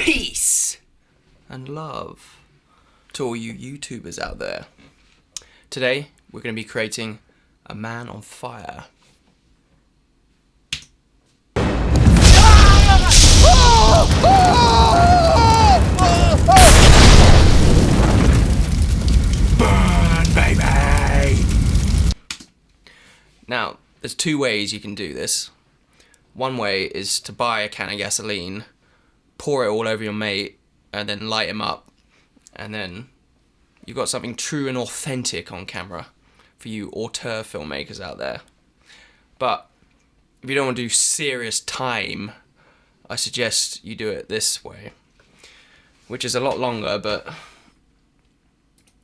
Peace and love to all you YouTubers out there. Today we're going to be creating a man on fire. Burn, baby! Now, there's two ways you can do this. One way is to buy a can of gasoline, pour it all over your mate, and then light him up, and then you've got something true and authentic on camera for you auteur filmmakers out there. But if you don't want to do serious time, I suggest you do it this way, which is a lot longer, but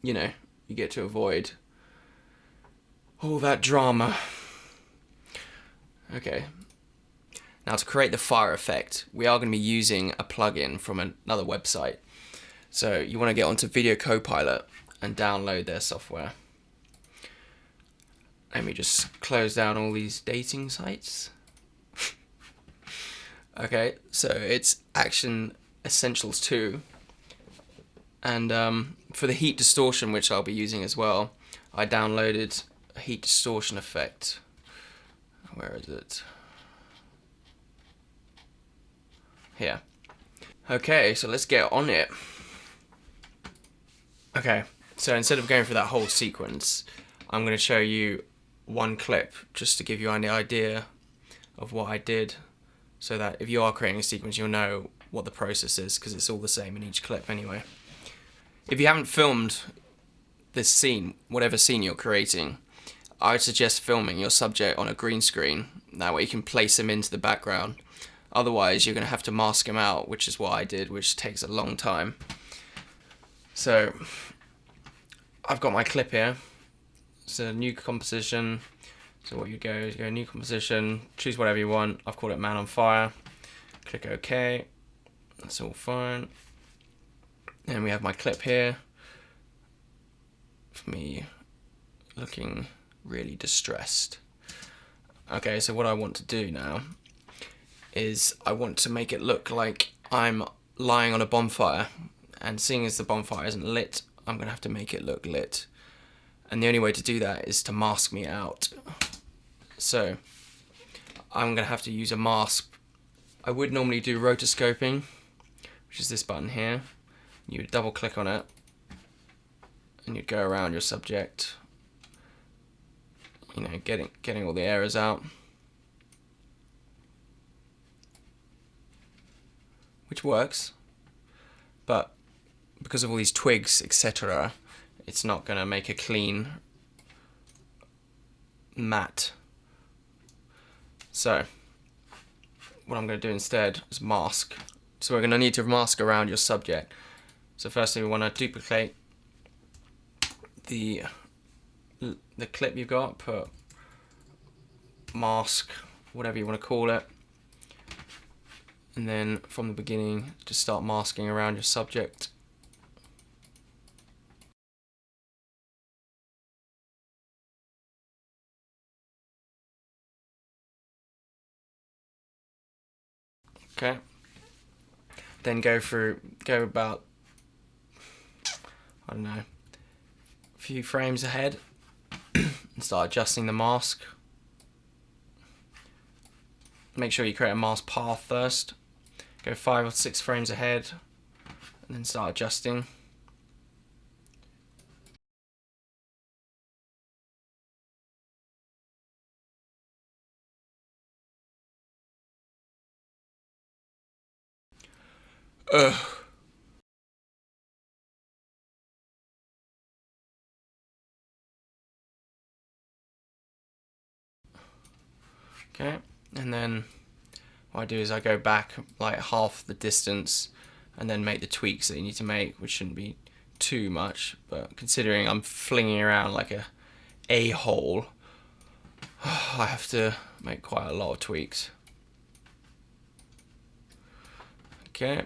you know, you get to avoid all that drama. Okay. Now, to create the fire effect, we are going to be using a plugin from another website. So you want to get onto Video Copilot and download their software. Let me just close down all these dating sites. Okay, so it's Action Essentials 2. And for the heat distortion, which I'll be using as well, I downloaded a heat distortion effect. Where is it? Here. Okay, so let's get on it. Okay, so instead of going through that whole sequence, I'm going to show you one clip just to give you an idea of what I did, so that if you are creating a sequence, you'll know what the process is, because it's all the same in each clip anyway. If you haven't filmed this scene, whatever scene you're creating, I would suggest filming your subject on a green screen. That way you can place him into the background. Otherwise, you're going to have to mask him out, which is what I did, which takes a long time. So, I've got my clip here. It's a new composition. So what you go is you go new composition, choose whatever you want. I've called it Man on Fire. Click OK. That's all fine. And we have my clip here. Of me looking really distressed. Okay, so what I want to do now is I want to make it look like I'm lying on a bonfire, and seeing as the bonfire isn't lit, I'm going to have to make it look lit. And the only way to do that is to mask me out. So I'm going to have to use a mask. I would normally do rotoscoping, which is this button here. You would double click on it and you'd go around your subject, you know, getting all the errors out, which works, but because of all these twigs, etc., it's not going to make a clean matte. So what I'm going to do instead is mask. So we're going to need to mask around your subject. So firstly, we want to duplicate the clip you've got, put mask, whatever you want to call it, and then from the beginning just start masking around your subject. Okay, then go about, I don't know, a few frames ahead and start adjusting the mask. Make sure you create a mask path first. Go 5 or 6 frames ahead and then start adjusting. Okay, and then what I do is I go back like half the distance and then make the tweaks that you need to make, which shouldn't be too much, but considering I'm flinging around like a a-hole, I have to make quite a lot of tweaks. Okay,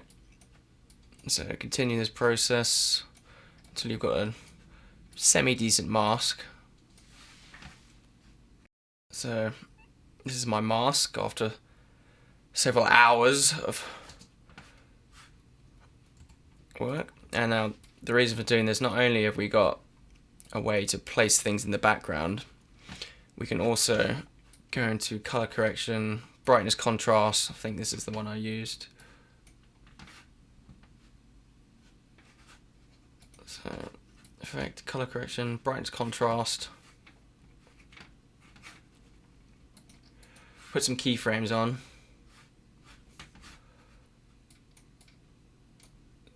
so continue this process until you've got a semi-decent mask. So this is my mask after several hours of work. And now the reason for doing this, not only have we got a way to place things in the background, we can also go into color correction, brightness contrast. I think this is the one I used. So effect, color correction, brightness contrast. Put some keyframes on.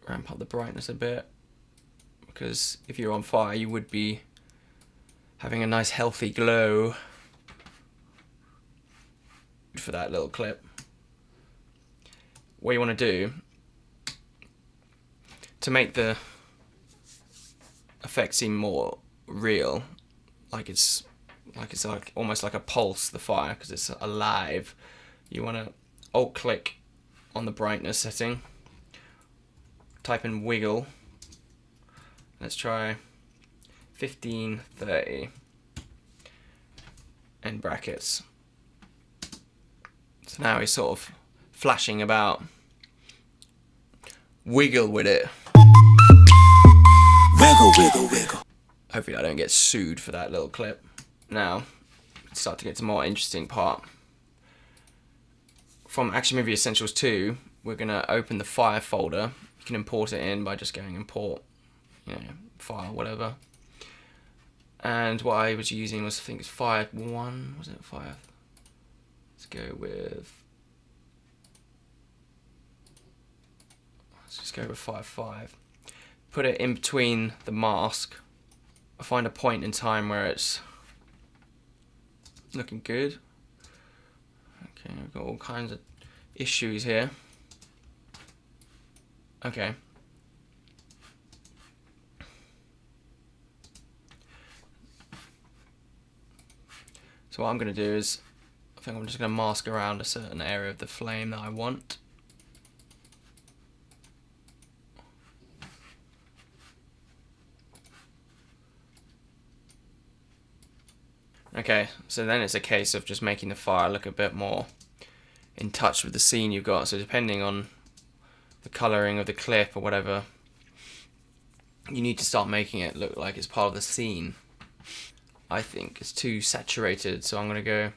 Ramp up the brightness a bit, because if you're on fire you would be having a nice healthy glow for that little clip. What you want to do to make the effect seem more real, like it's almost like a pulse, the fire, because it's alive, you want to alt click on the brightness setting, type in wiggle. Let's try 1530 in brackets. So now he's sort of flashing about. Wiggle with it. Wiggle, wiggle, wiggle. Hopefully I don't get sued for that little clip. Now, start to get to the more interesting part. From Action Movie Essentials 2, we're going to open the fire folder. You can import it in by just going import, file, whatever. And what I was using was, I think it's Fire 1, was it Fire? Let's go with, let's just go with Fire 5. Put it in between the mask. I find a point in time where it's looking good. Okay, we've got all kinds of issues here. Okay. So what I'm going to do is, I think I'm just going to mask around a certain area of the flame that I want. Okay, so then it's a case of just making the fire look a bit more in touch with the scene you've got. So depending on the colouring of the clip or whatever, you need to start making it look like it's part of the scene. I think it's too saturated, so I'm going to go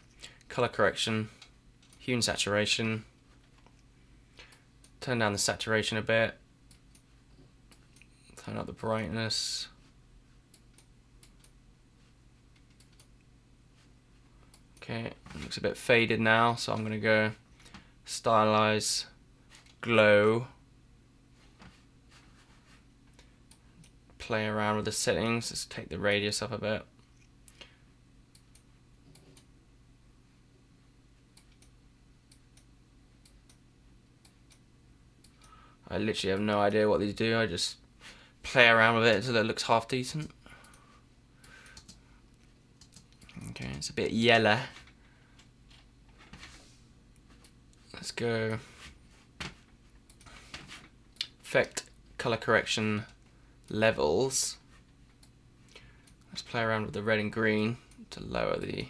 colour correction, hue and saturation, turn down the saturation a bit, turn up the brightness. Okay, it looks a bit faded now, so I'm going to go stylize, glow, play around with the settings, let's take the radius up a bit. I literally have no idea what these do, I just play around with it until it looks half decent. Okay, it's a bit yellow. Let's go effect, color correction, levels. Let's play around with the red and green to lower the.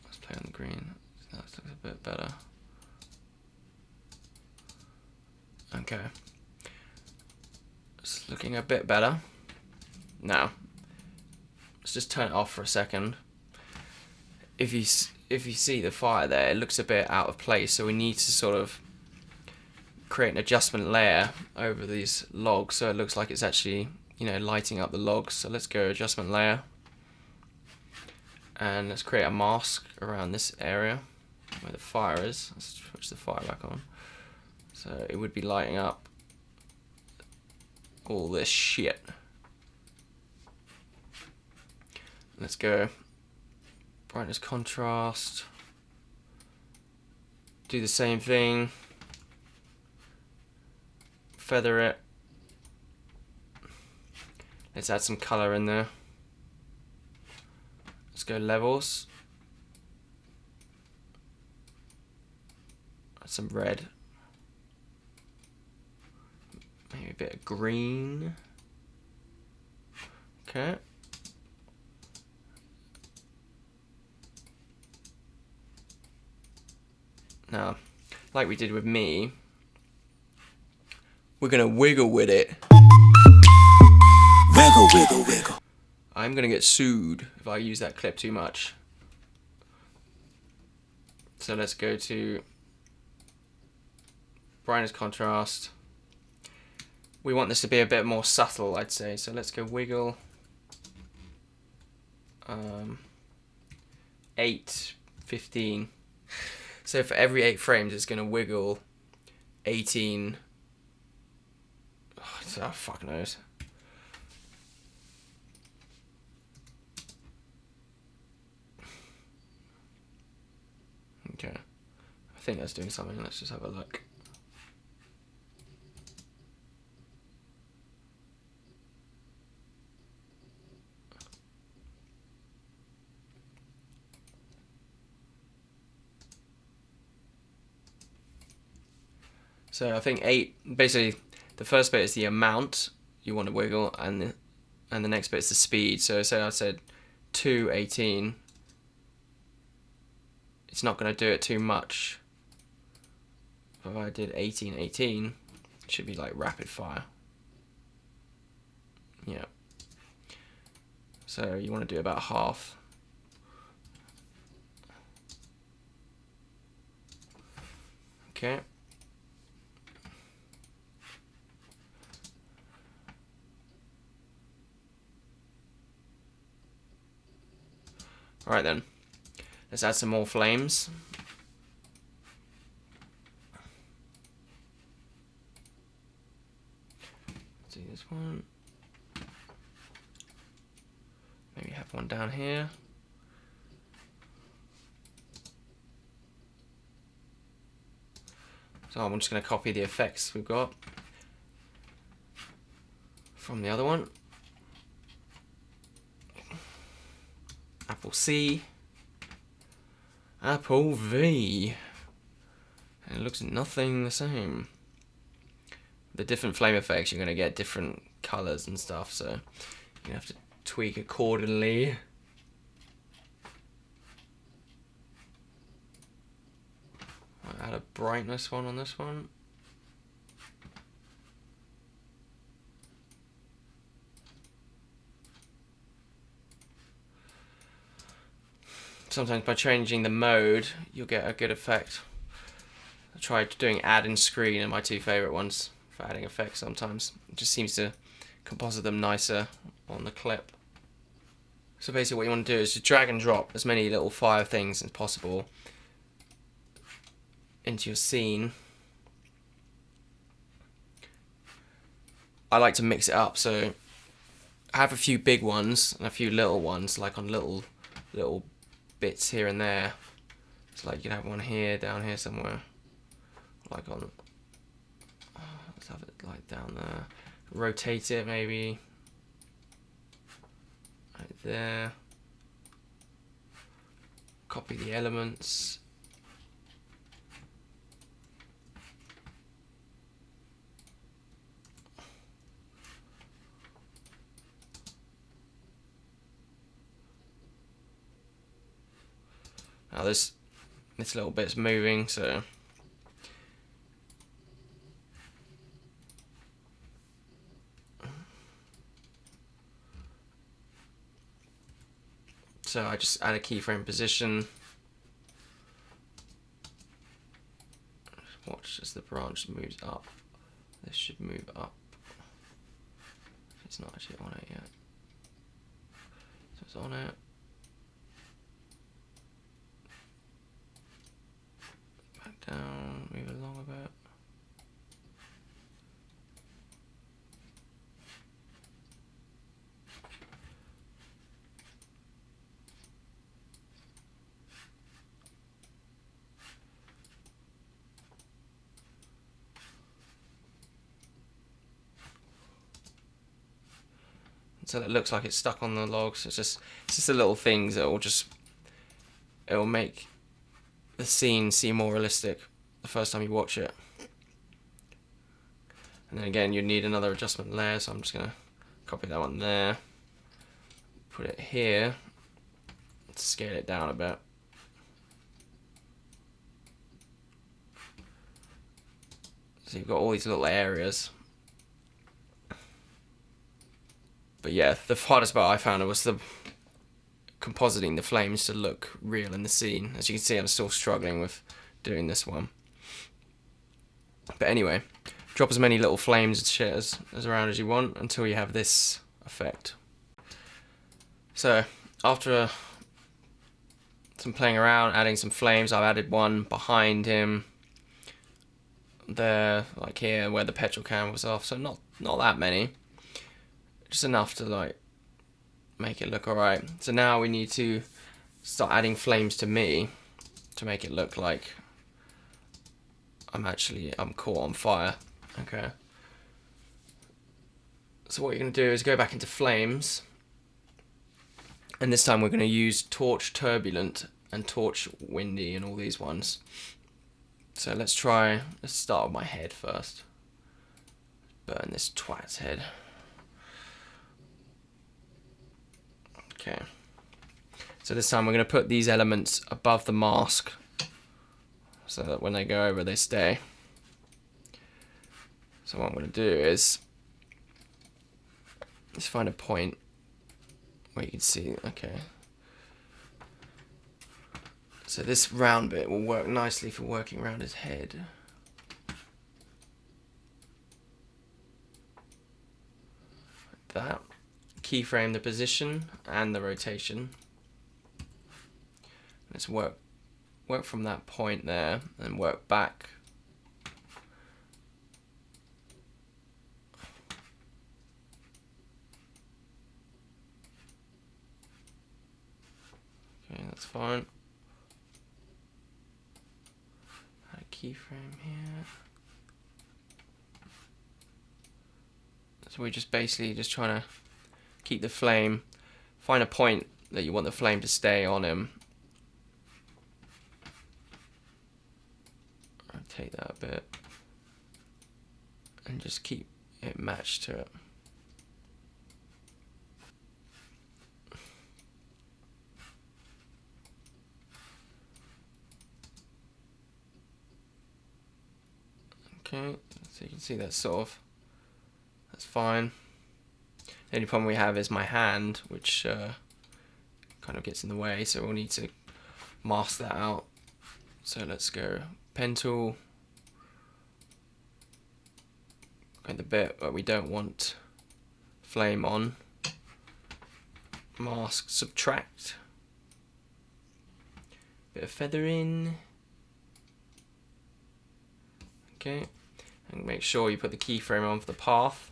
Let's play on the green. That looks a bit better. Okay, it's looking a bit better. Now, let's just turn it off for a second. If you see the fire there, it looks a bit out of place, so we need to sort of create an adjustment layer over these logs so it looks like it's actually, lighting up the logs. So let's go adjustment layer, and let's create a mask around this area where the fire is. Let's switch the fire back on. So it would be lighting up all this shit. Let's go brightness contrast. Do the same thing. Feather it. Let's add some color in there. Let's go levels. Add some red. Maybe a bit of green. Okay. Now, like we did with me, we're gonna wiggle with it. Wiggle, wiggle, wiggle. I'm gonna get sued if I use that clip too much. So let's go to brightness contrast. We want this to be a bit more subtle, I'd say. So let's go wiggle. 8, 15. So for every 8 frames, it's gonna wiggle 18. Oh, fuck knows. Okay, I think that's doing something. Let's just have a look. So I think 8, basically the first bit is the amount you want to wiggle, and the next bit is the speed. So say I said 218, it's not going to do it too much. If I did 1818, it should be like rapid fire. Yeah. So you want to do about half. Okay. Alright then, let's add some more flames. Let's do this one. Maybe have one down here. So I'm just going to copy the effects we've got from the other one. Apple C, Apple V, and it looks nothing the same. The different flame effects, you're going to get different colors and stuff, so you're going to have to tweak accordingly. I'll add a brightness one on this one. Sometimes by changing the mode, you'll get a good effect. I tried doing add and screen, and my two favourite ones for adding effects sometimes. It just seems to composite them nicer on the clip. So basically what you want to do is to drag and drop as many little fire things as possible into your scene. I like to mix it up, so I have a few big ones and a few little ones, like on little bits here and there. So like you can have one here, down here somewhere, like on, let's have it like down there, rotate it maybe, right there, copy the elements, now this little bit's moving, so I just add a keyframe position. Watch as the branch moves up. This should move up. It's not actually on it yet. So it's on it. Back down, move along a bit. So it looks like it's stuck on the logs. It's just the little things that it'll make the scene seem more realistic the first time you watch it. And then again, you need another adjustment layer, so I'm just gonna copy that one there, put it here, scale it down a bit. So you've got all these little areas But yeah, the hardest part I found was the compositing the flames to look real in the scene. As you can see, I'm still struggling with doing this one. But anyway, drop as many little flames and shit as around as you want until you have this effect. So after some playing around, adding some flames, I've added one behind him there, like here where the petrol can was off, so not that many, just enough to like make it look alright. So now we need to start adding flames to me to make it look like I'm caught on fire. Okay, so what you're going to do is go back into flames, and this time we're going to use torch turbulent and torch windy and all these ones. So let's start with my head first. Burn this twat's head. Okay. So this time we're going to put these elements above the mask so that when they go over they stay. So what I'm going to do is just find a point where you can see, okay. So this round bit will work nicely for working around his head. Like that. Keyframe the position and the rotation. Let's work from that point there and work back. Okay, that's fine. Add a keyframe here. So we're just basically just trying to keep the flame, find a point that you want the flame to stay on him. Rotate that a bit and just keep it matched to it. Okay, so you can see that's fine. The only problem we have is my hand, which kind of gets in the way, so we'll need to mask that out. So let's go pen tool, and the bit that we don't want flame on, mask, subtract, bit of feather in. Okay, and make sure you put the keyframe on for the path.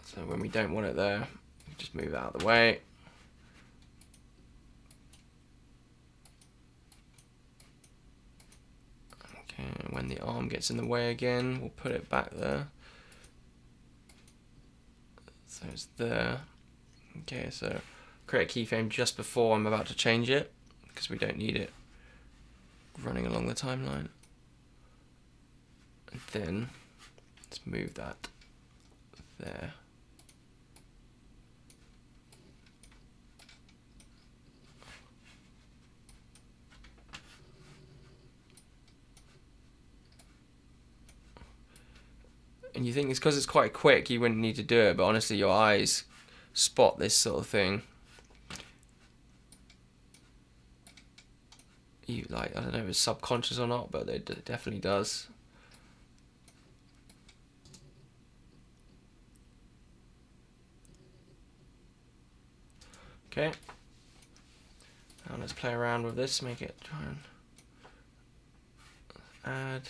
So when we don't want it there, just move it out of the way. Okay, and when the arm gets in the way again, we'll put it back there. So it's there. Okay, so create a keyframe just before I'm about to change it, because we don't need it running along the timeline. And then let's move that there. And you think it's because it's quite quick, you wouldn't need to do it, but honestly your eyes spot this sort of thing. You I don't know if it's subconscious or not, but it definitely does. Okay. Now let's play around with this, try and add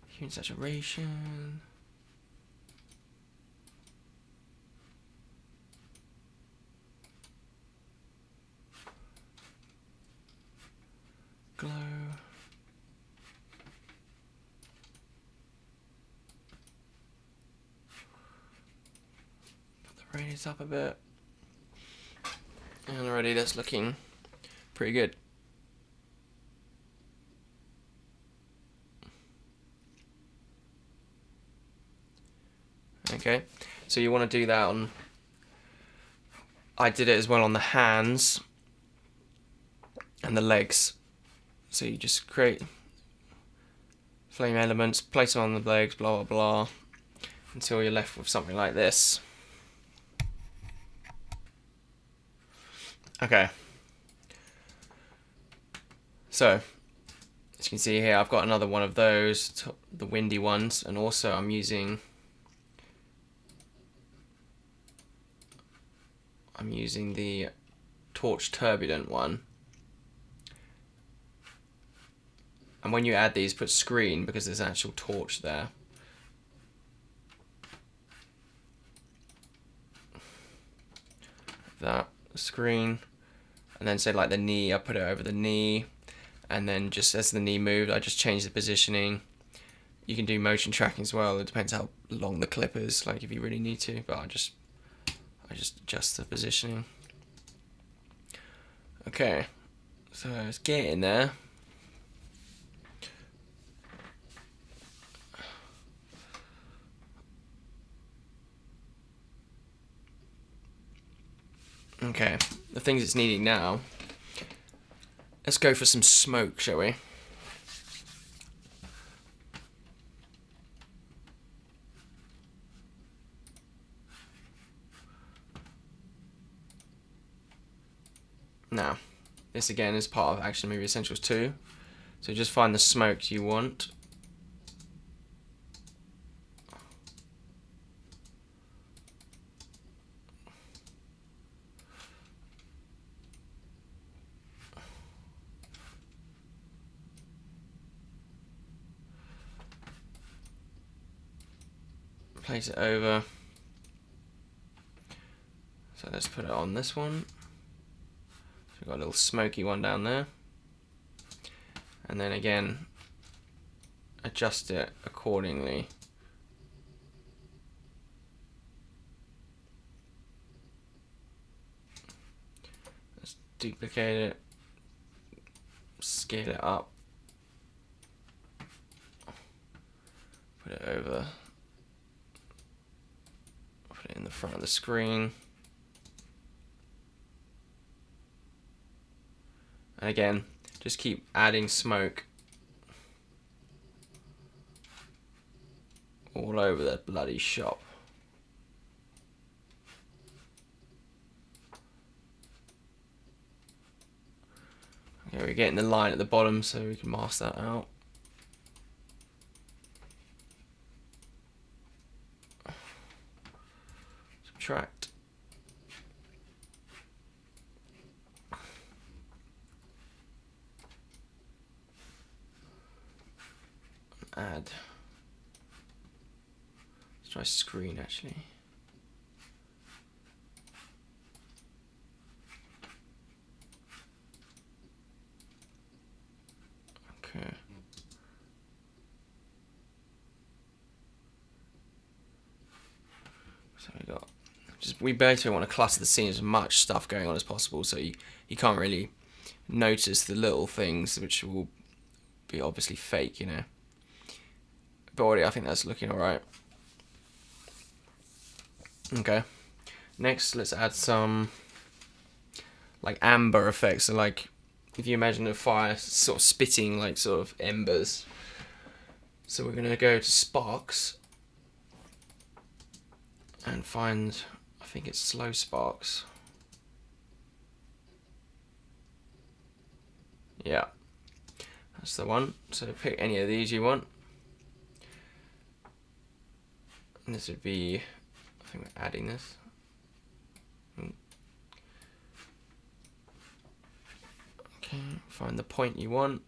hue and saturation. Glow. Put the radius up a bit. And already that's looking pretty good. Okay, so you want to do that on, I did it as well on the hands and the legs. So you just create flame elements, place them on the legs, blah blah blah, until you're left with something like this. Okay. So, as you can see here, I've got another one of those, the windy ones, and also I'm using the torch turbulent one. And when you add these, put screen because there's an actual torch there. That screen, and then say like the knee, I put it over the knee, and then just as the knee moved, I just change the positioning. You can do motion tracking as well. It depends how long the clip is, like if you really need to, but I just adjust the positioning. Okay, so it's getting there. Okay, the things it's needing now. Let's go for some smoke, shall we? Now, this again is part of Action Movie Essentials 2. So just find the smoke you want. Place it over. So let's put it on this one. So we've got a little smoky one down there. And then again, adjust it accordingly. Let's duplicate it, scale it up, put it over, put it in the front of the screen. And again, just keep adding smoke all over the bloody shop. Okay, we're getting the line at the bottom so we can mask that out. Subtract. Add. Let's try screen actually. Okay. So we basically want to cluster the scene as much stuff going on as possible, so you can't really notice the little things which will be obviously fake, you know. But already I think that's looking alright. Okay. Next, let's add some like amber effects. So like if you imagine a fire sort of spitting like sort of embers. So we're gonna go to sparks and find, I think it's slow sparks. Yeah, that's the one. So pick any of these you want. And this would be, I think we're adding this. Okay, find the point you want.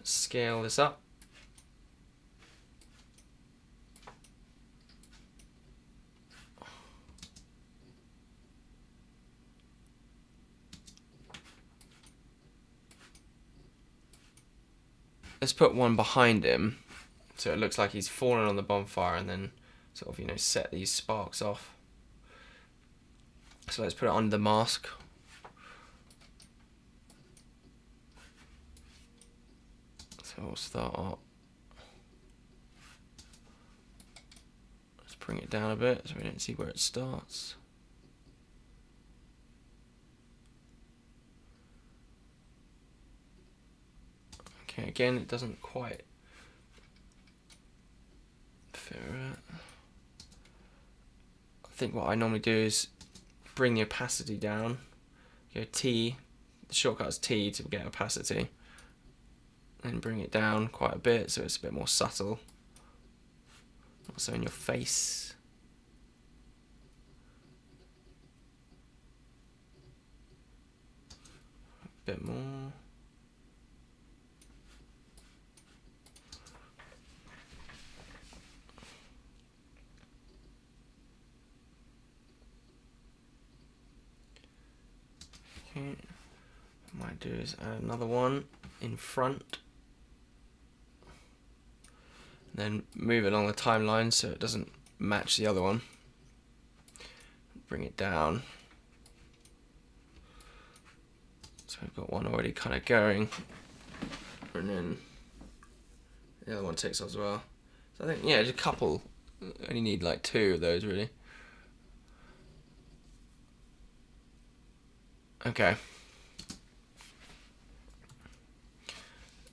Scale this up. Let's put one behind him so it looks like he's fallen on the bonfire and then sort of, you know, set these sparks off. So let's put it under the mask. So we'll start up. Let's bring it down a bit so we don't see where it starts. Okay, again, it doesn't quite fit it. I think what I normally do is bring the opacity down. Go T, the shortcut is T to get opacity. And bring it down quite a bit so it's a bit more subtle. Not so in your face. A bit more. Okay. What I might do is add another one in front. Then move it along the timeline so it doesn't match the other one. Bring it down. So we've got one already kind of going. And then the other one takes off as well. So I think, yeah, just a couple. Only need like 2 of those really. Okay.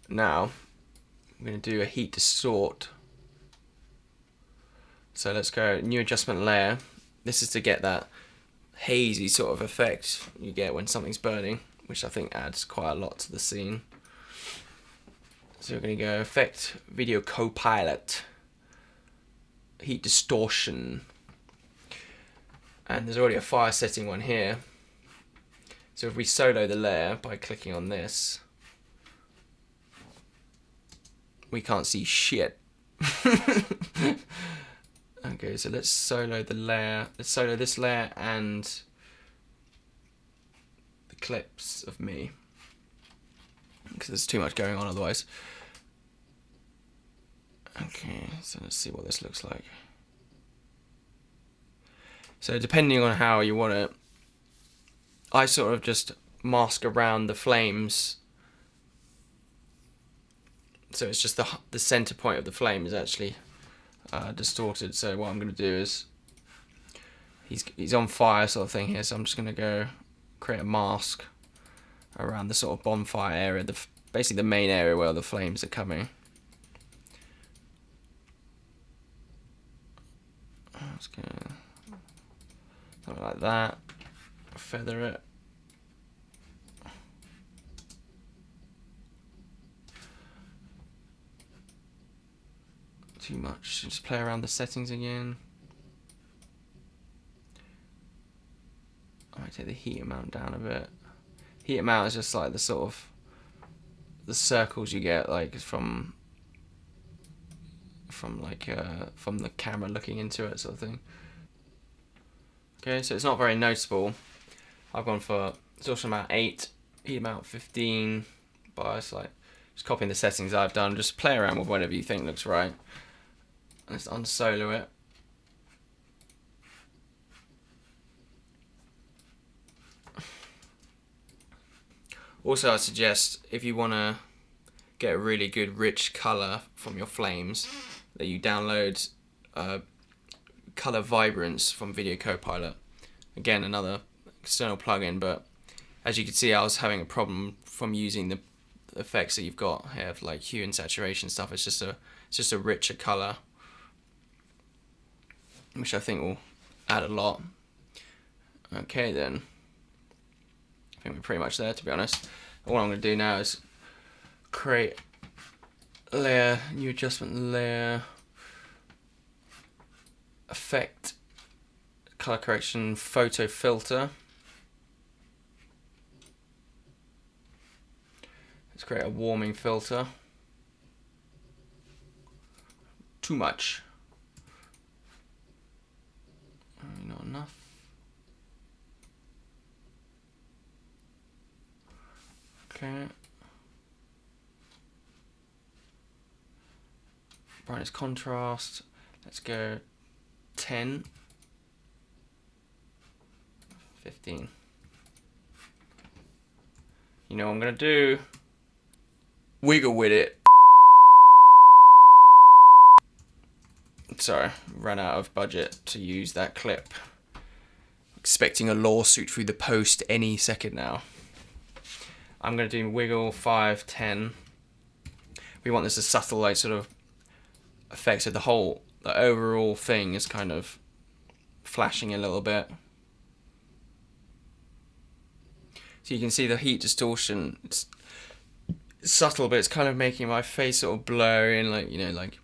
Now, I'm going to do a heat distort. So let's go new adjustment layer. This is to get that hazy sort of effect you get when something's burning, which I think adds quite a lot to the scene. So we're going to go effect, video copilot, heat distortion. And there's already a fire setting one here. So if we solo the layer by clicking on this, we can't see shit. Okay, so let's solo the layer. Let's solo this layer and the clips of me, because there's too much going on otherwise. Okay, so let's see what this looks like. So depending on how you want it, I sort of just mask around the flames. So it's just the center point of the flame is actually distorted. So what I'm going to do is, he's on fire sort of thing here, so I'm just going to go create a mask around the sort of bonfire area, basically the main area where the flames are coming. I'm just going to something like that, feather it. Too much. Just play around the settings again. I might take the heat amount down a bit. Heat amount is just like the sort of the circles you get like from the camera looking into it sort of thing. Okay, so it's not very noticeable. I've gone for distortion amount 8, heat amount 15, bias, like just copying the settings I've done. Just play around with whatever you think looks right. Let's unsolo it. Also, I suggest if you want to get a really good rich color from your flames, that you download Colour Vibrance from Video Copilot. Again, another external plugin, but as you can see, I was having a problem from using the effects that you've got here, like hue and saturation stuff. It's just a richer color, which I think will add a lot. Okay then, I think we're pretty much there, to be honest. All I'm going to do now is create a layer, new adjustment layer, effect, color correction, photo filter. Let's create a warming filter. Too much. Not enough. Okay. Brightness contrast. Let's go 10. 15. You know what I'm gonna do? Wiggle with it. Sorry, ran out of budget to use that clip. Expecting a lawsuit through the post any second now. I'm gonna do wiggle 5, 10. we want this a subtle, like, sort of effect, so the overall thing is kind of flashing a little bit. So you can see the heat distortion, it's subtle, but it's kind of making my face sort of blur in, like, you know, like,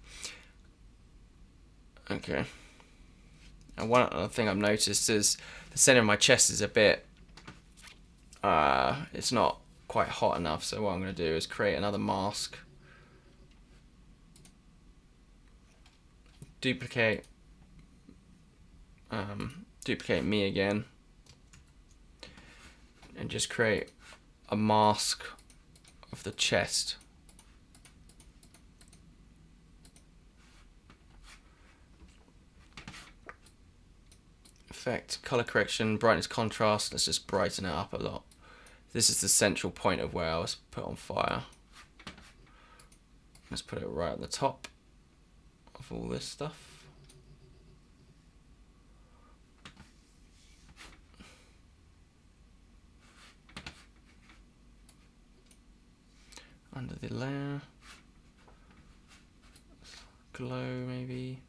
okay. And one other thing I've noticed is the center of my chest is a bit, it's not quite hot enough, so what I'm going to do is create another mask. Duplicate me again, and just create a mask of the chest. Effect, color correction, brightness, contrast. Let's just brighten it up a lot. This is the central point of where I was put on fire. Let's put it right at the top of all this stuff. Under the layer. Glow maybe.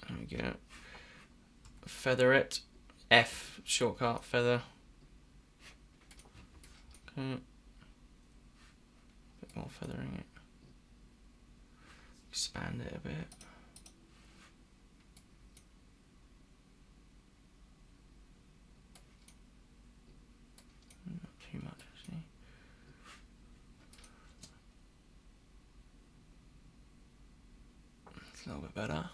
There we go. Feather it. F shortcut, feather. Okay. Bit more feathering it. Expand it a bit. Not too much actually. It's a little bit better.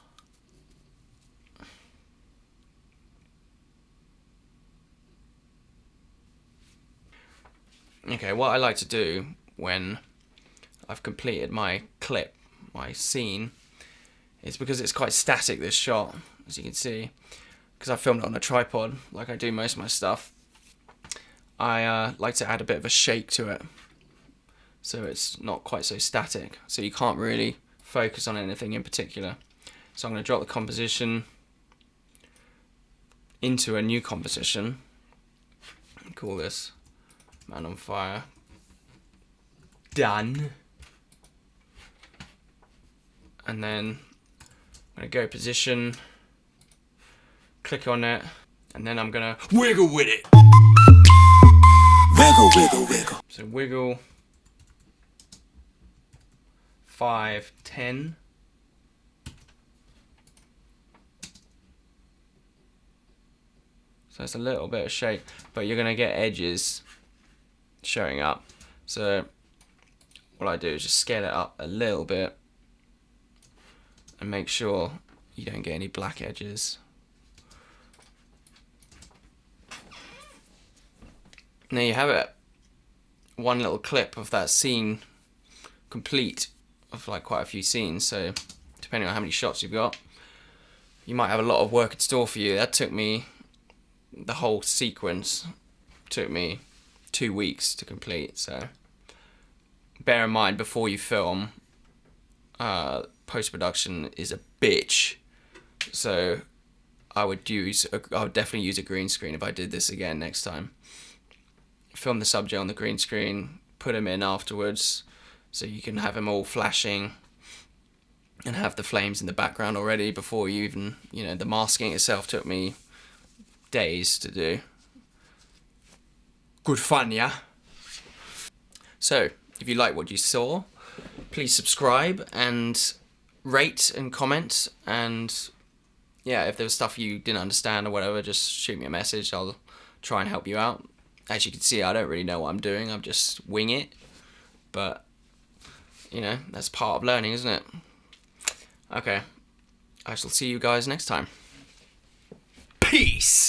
Okay, what I like to do when I've completed my clip, my scene, is because it's quite static, this shot, as you can see, because I filmed it on a tripod, like I do most of my stuff, I like to add a bit of a shake to it, so it's not quite so static, so you can't really focus on anything in particular. So I'm going to drop the composition into a new composition, call this Man on Fire. Done. And then I'm going to go position, click on it, and then I'm going to wiggle with it. Wiggle, wiggle, wiggle. So wiggle 5, 10. So it's a little bit of shake, but you're going to get edges showing up. So what I do is just scale it up a little bit and make sure you don't get any black edges. And there you have it. One little clip of that scene complete, of like quite a few scenes. So depending on how many shots you've got, you might have a lot of work in store for you. That took me, the whole sequence took me 2 weeks to complete, so bear in mind before you film, post-production is a bitch, so I would definitely use a green screen if I did this again next time. Film the subject on the green screen, put him in afterwards, so you can have him all flashing and have the flames in the background already before you even, you know, the masking itself took me days to do. Good fun, yeah? So, if you like what you saw, please subscribe and rate and comment, and yeah, if there was stuff you didn't understand or whatever, just shoot me a message. I'll try and help you out. As you can see, I don't really know what I'm doing. I'm just wing it, but you know, that's part of learning, isn't it? Okay, I shall see you guys next time. Peace!